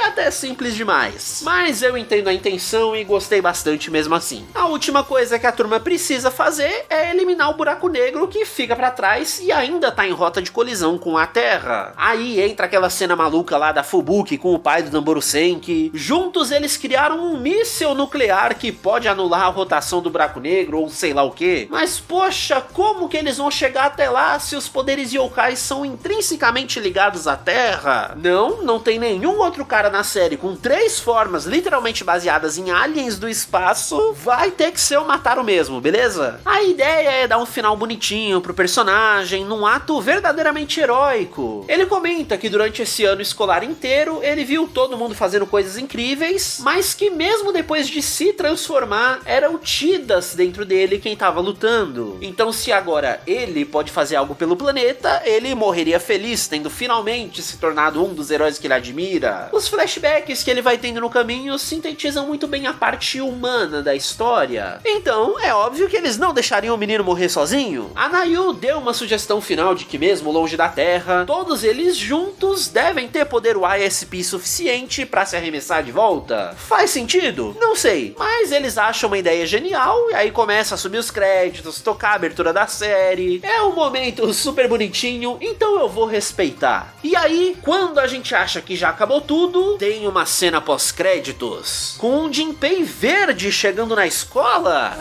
A: até simples demais. Mas eu entendo a intenção e gostei bastante mesmo assim. A última coisa que a turma precisa fazer é eliminar o buraco negro que fica pra trás e ainda tá em rota de colisão com a Terra. Aí entra aquela cena maluca lá da Fubuki com o pai do Namboru Senki. Juntos eles criaram um míssil nuclear que pode anular a rotação do buraco negro ou sei lá o que. Mas poxa, como que eles vão chegar até lá se os poderes yokais são intrinsecamente ligados à Terra? Terra. Não tem nenhum outro cara na série com 3 formas literalmente baseadas em aliens do espaço. Vai ter que ser o Mataru mesmo, beleza? A ideia é dar um final bonitinho pro personagem, num ato verdadeiramente heróico. Ele comenta que durante esse ano escolar inteiro, ele viu todo mundo fazendo coisas incríveis, mas que mesmo depois de se transformar, era o Tidus dentro dele quem tava lutando. Então se agora ele pode fazer algo pelo planeta, ele morreria feliz, tendo finalmente se tornado um dos heróis que ele admira. Os flashbacks que ele vai tendo no caminho sintetizam muito bem a parte humana da história. Então, é óbvio que eles não deixariam o menino morrer sozinho. A Nayu deu uma sugestão final de que mesmo longe da Terra, todos eles juntos devem ter poder YSP suficiente pra se arremessar de volta. Faz sentido? Não sei, mas eles acham uma ideia genial e aí começa a subir os créditos, tocar a abertura da série. É um momento super bonitinho, então eu vou respeitar. E aí, quando a gente acha que já acabou tudo, tem uma cena pós-créditos com um Jinpei verde chegando na escola.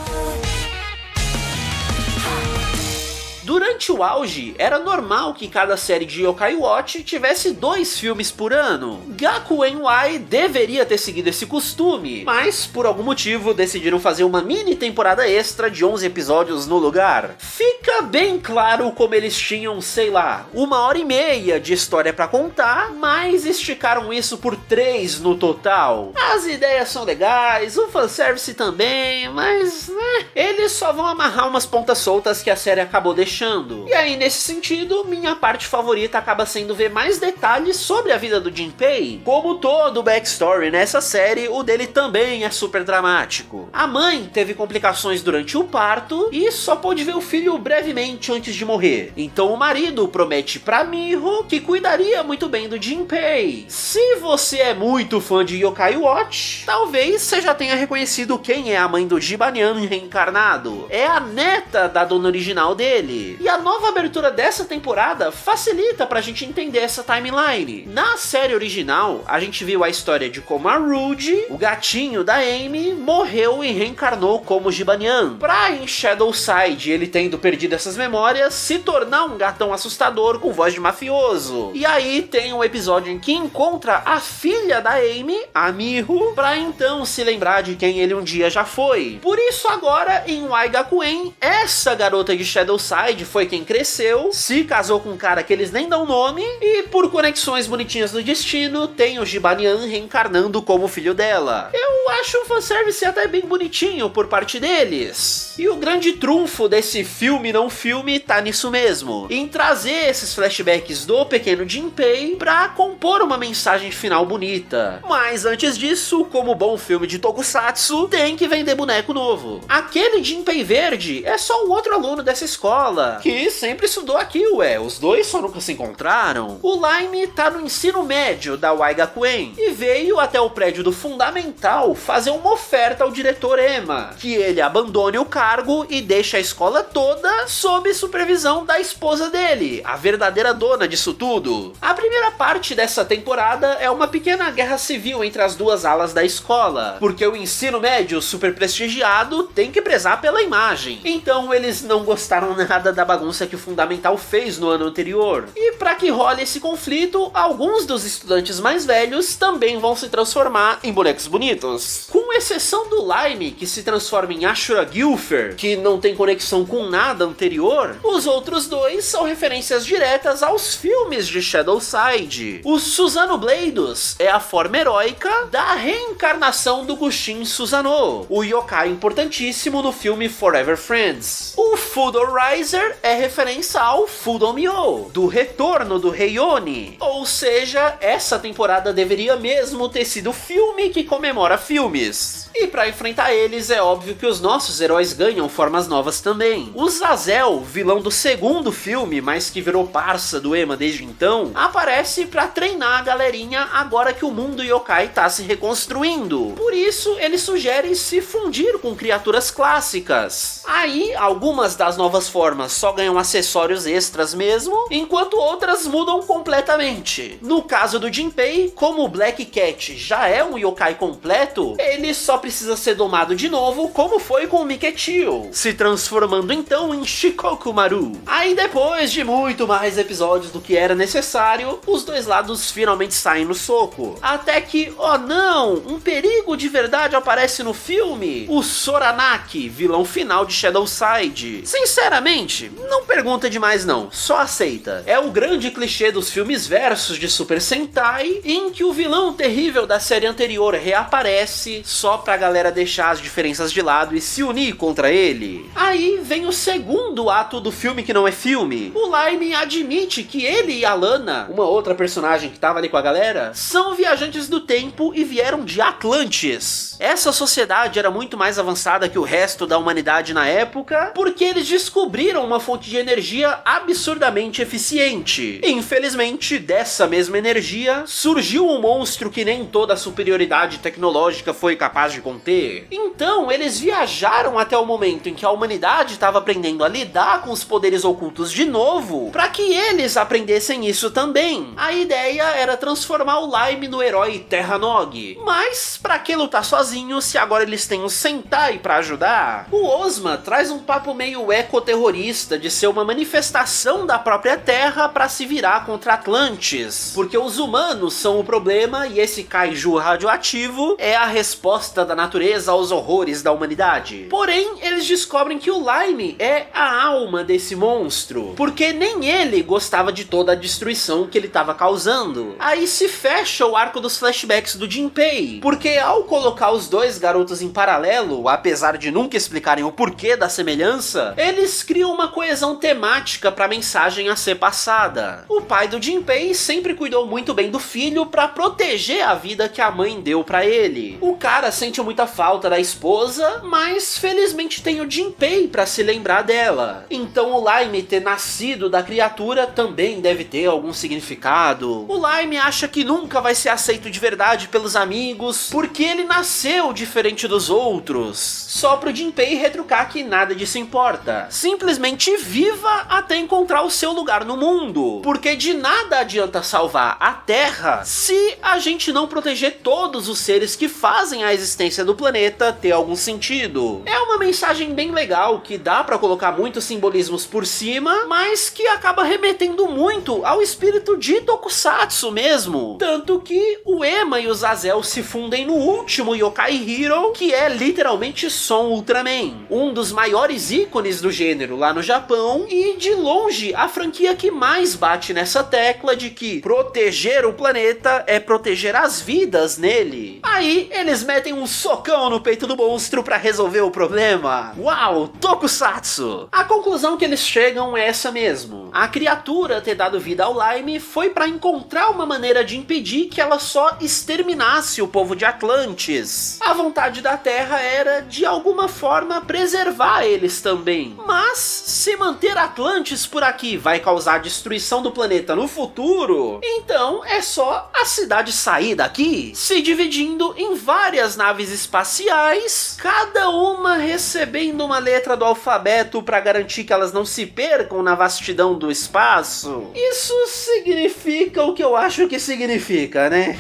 A: Durante o auge, era normal que cada série de Yokai Watch tivesse 2 filmes por ano. Gakuen Y deveria ter seguido esse costume, mas por algum motivo decidiram fazer uma mini temporada extra de 11 episódios no lugar. Fica bem claro como eles tinham, sei lá, 1h30 de história pra contar, mas esticaram isso por 3 no total. As ideias são legais, o fanservice também, mas eles só vão amarrar umas pontas soltas que a série acabou deixando. E aí, nesse sentido, minha parte favorita acaba sendo ver mais detalhes sobre a vida do Jinpei. Como todo o backstory nessa série, o dele também é super dramático. A mãe teve complicações durante o parto e só pôde ver o filho brevemente antes de morrer. Então o marido promete pra Miho que cuidaria muito bem do Jinpei. Se você é muito fã de Yokai Watch, talvez você já tenha reconhecido quem é a mãe do Jibanyan reencarnado. É a neta da dona original dele. E a nova abertura dessa temporada facilita pra gente entender essa timeline. Na série original, a gente viu a história de como a Rudy, o gatinho da Amy, morreu e reencarnou como Jibanyan. Pra em Shadowside, ele tendo perdido essas memórias, se tornar um gatão assustador com voz de mafioso. E aí tem um episódio em que encontra a filha da Amy, a Miho, pra então se lembrar de quem ele um dia já foi. Por isso agora, em Waigakuen, essa garota de Shadowside foi quem cresceu, se casou com um cara que eles nem dão nome, e por conexões bonitinhas do destino, tem o Jibanyan reencarnando como filho dela. Eu acho o fanservice até bem bonitinho por parte deles. E o grande trunfo desse filme não filme tá nisso mesmo, em trazer esses flashbacks do pequeno Jinpei pra compor uma mensagem final bonita. Mas antes disso, como bom filme de Tokusatsu, tem que vender boneco novo. Aquele Jinpei verde é só um outro aluno dessa escola, que sempre estudou aqui, os dois só nunca se encontraram. O Lime tá no ensino médio da Waigakuen e veio até o prédio do Fundamental fazer uma oferta ao diretor Ema, que ele abandone o cargo e deixe a escola toda sob supervisão da esposa dele, a verdadeira dona disso tudo. A primeira parte dessa temporada é uma pequena guerra civil entre as duas alas da escola, porque o ensino médio super prestigiado tem que prezar pela imagem. Então eles não gostaram nada da bagunça que o Fundamental fez no ano anterior. E para que role esse conflito, alguns dos estudantes mais velhos também vão se transformar em bonecos bonitos. Com exceção do Lime, que se transforma em Ashura Gilfer, que não tem conexão com nada anterior, os outros dois são referências diretas aos filmes de Shadowside. O Susano Bleidos é a forma heróica da reencarnação do Gushin Susano, o yokai importantíssimo no filme Forever Friends. O Fudo Riser é referência ao Fudo Myo, do retorno do Heioni. Ou seja, essa temporada deveria mesmo ter sido o filme que comemora filmes. E pra enfrentar eles, é óbvio que os nossos heróis ganham formas novas também. O Zazel, vilão do segundo filme, mas que virou parça do Ema desde então, aparece pra treinar a galerinha agora que o mundo yokai tá se reconstruindo. Por isso, ele sugere se fundir com criaturas clássicas. Aí, algumas das novas formas só ganham acessórios extras mesmo, enquanto outras mudam completamente. No caso do Jinpei, como o Black Cat já é um yokai completo, ele só precisa ser domado de novo, como foi com o Miketil, se transformando então em Shikoku Maru. Aí depois de muito mais episódios do que era necessário, os dois lados finalmente saem no soco. Até que, oh não, um perigo de verdade aparece no filme, o Soranaki, vilão final de Shadowside. Sinceramente, não pergunta demais não, só aceita. É o grande clichê dos filmes versus de Super Sentai, em que o vilão terrível da série anterior reaparece só pra galera deixar as diferenças de lado e se unir contra ele. Aí vem o segundo ato do filme que não é filme. O Line admite que ele e a Lana, uma outra personagem que tava ali com a galera, são viajantes do tempo e vieram de Atlantis. Essa sociedade era muito mais avançada que o resto da humanidade na época, porque eles descobriram uma fonte de energia absurdamente eficiente. Infelizmente, dessa mesma energia, surgiu um monstro que nem toda a superioridade tecnológica foi capaz de conter. Então, eles viajaram até o momento em que a humanidade estava aprendendo a lidar com os poderes ocultos de novo, para que eles aprendessem isso também. A ideia era transformar o Lime no herói Terra-Nog. Mas, pra que lutar sozinho se agora eles têm um Sentai pra ajudar? O Ozma traz um papo meio ecoterrorista de ser uma manifestação da própria Terra pra se virar contra Atlantis, porque os humanos são o problema e esse kaiju radioativo é a resposta da natureza aos horrores da humanidade. Porém, eles descobrem que o Lime é a alma desse monstro, porque nem ele gostava de toda a destruição que ele estava causando. Aí se fecha o arco dos flashbacks do Jinpei, porque ao colocar os dois garotos em paralelo, apesar de nunca explicarem o porquê da semelhança, eles criam uma coesão temática para a mensagem a ser passada. O pai do Jinpei sempre cuidou muito bem do filho para proteger a vida que a mãe deu para ele. O cara sente muita falta da esposa, mas felizmente tem o Jinpei para se lembrar dela. Então o Lime ter nascido da criatura também deve ter algum significado. O Lime acha que nunca vai ser aceito de verdade pelos amigos, porque ele nasceu diferente dos outros. Só pro Jinpei retrucar que nada disso importa. Simplesmente viva até encontrar o seu lugar no mundo, porque de nada adianta salvar a Terra se a gente não proteger todos os seres que fazem a existência do planeta ter algum sentido. É uma mensagem bem legal que dá pra colocar muitos simbolismos por cima, mas que acaba remetendo muito ao espírito de Tokusatsu mesmo. Tanto que o Ema e o Zazel se fundem no último Yokai Hero, que é literalmente só um Ultraman, um dos maiores ícones do gênero lá no Japão, e de longe a franquia que mais bate nessa tecla de que proteger o planeta é proteger as vidas nele. Aí eles metem um socão no peito do monstro pra resolver o problema. Uau, Tokusatsu! A conclusão que eles chegam é essa mesmo. A criatura ter dado vida ao Lime foi pra encontrar uma maneira de impedir que ela só exterminasse o povo de Atlantis. A vontade da Terra era, de alguma forma, preservar eles também. Mas, se manter Atlantis por aqui vai causar destruição do planeta no futuro, então é só a cidade sair daqui, se dividindo em várias naves espaciais, cada uma recebendo uma letra do alfabeto para garantir que elas não se percam na vastidão do espaço. Isso significa o que eu acho que significa, né?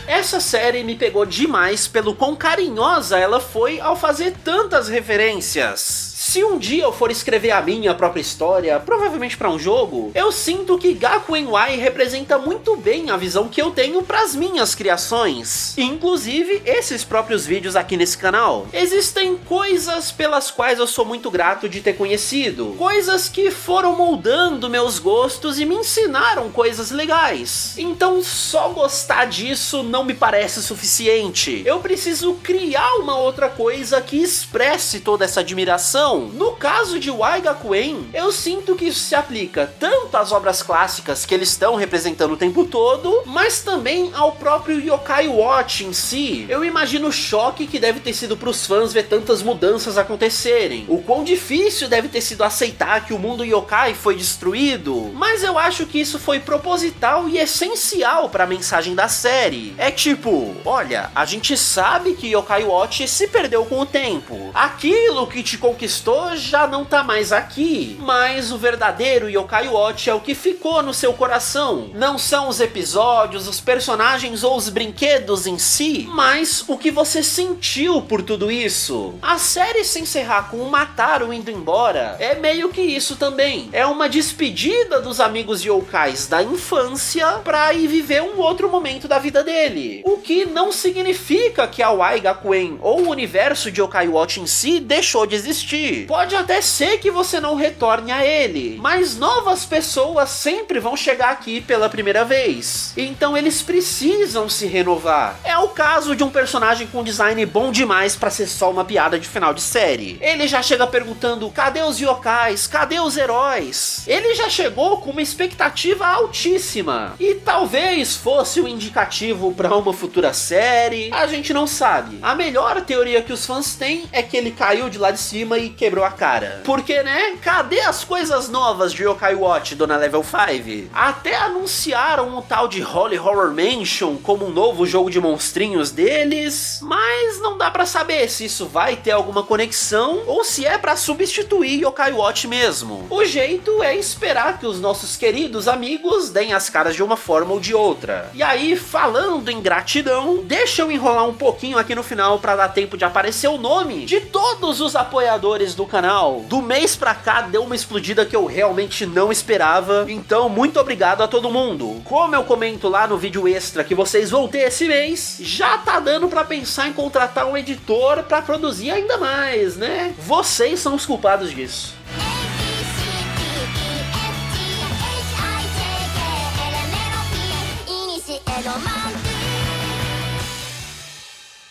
A: Essa série me pegou demais pelo quão carinhosa ela foi ao fazer tantas referências. Se um dia eu for escrever a minha própria história, provavelmente para um jogo, eu sinto que Gakuenwai representa muito bem a visão que eu tenho para as minhas criações. Inclusive, esses próprios vídeos aqui nesse canal. Existem coisas pelas quais eu sou muito grato de ter conhecido. Coisas que foram moldando meus gostos e me ensinaram coisas legais. Então, só gostar disso não me parece suficiente. Eu preciso criar uma outra coisa que expresse toda essa admiração. No caso de Waigakuen, eu sinto que isso se aplica tanto às obras clássicas que eles estão representando o tempo todo, mas também ao próprio Yokai Watch em si. Eu imagino o choque que deve ter sido para os fãs ver tantas mudanças acontecerem, o quão difícil deve ter sido aceitar que o mundo yokai foi destruído, mas eu acho que isso foi proposital e essencial para a mensagem da série. É tipo, olha, a gente sabe que Yokai Watch se perdeu com o tempo. Aquilo que te conquistou gostou já não tá mais aqui, mas o verdadeiro Yokai Watch é o que ficou no seu coração. Não são os episódios, os personagens ou os brinquedos em si, mas o que você sentiu por tudo isso. A série se encerrar com o Mataru indo embora é meio que isso também. É uma despedida dos amigos yokais da infância pra ir viver um outro momento da vida dele. O que não significa que a Wai Gakuen ou o universo de Yokai Watch em si deixou de existir. Pode até ser que você não retorne a ele, mas novas pessoas sempre vão chegar aqui pela primeira vez. Então eles precisam se renovar. É o caso de um personagem com design bom demais pra ser só uma piada de final de série. Ele já chega perguntando: cadê os yokais? Cadê os heróis? Ele já chegou com uma expectativa altíssima. E talvez fosse um indicativo pra uma futura série. A gente não sabe. A melhor teoria que os fãs têm é que ele caiu de lá de cima e quebrou a cara. Porque, né? Cadê as coisas novas de Yokai Watch, Dona Level 5? Até anunciaram um tal de Holy Horror Mansion como um novo jogo de monstrinhos deles, mas não dá pra saber se isso vai ter alguma conexão ou se é pra substituir Yokai Watch mesmo. O jeito é esperar que os nossos queridos amigos deem as caras de uma forma ou de outra. E aí, falando em gratidão, deixa eu enrolar um pouquinho aqui no final pra dar tempo de aparecer o nome de todos os apoiadores do canal. Do mês pra cá deu uma explodida que eu realmente não esperava, então muito obrigado a todo mundo. Como eu comento lá no vídeo extra que vocês vão ter esse mês, já tá dando pra pensar em contratar um editor pra produzir ainda mais, né? Vocês são os culpados disso.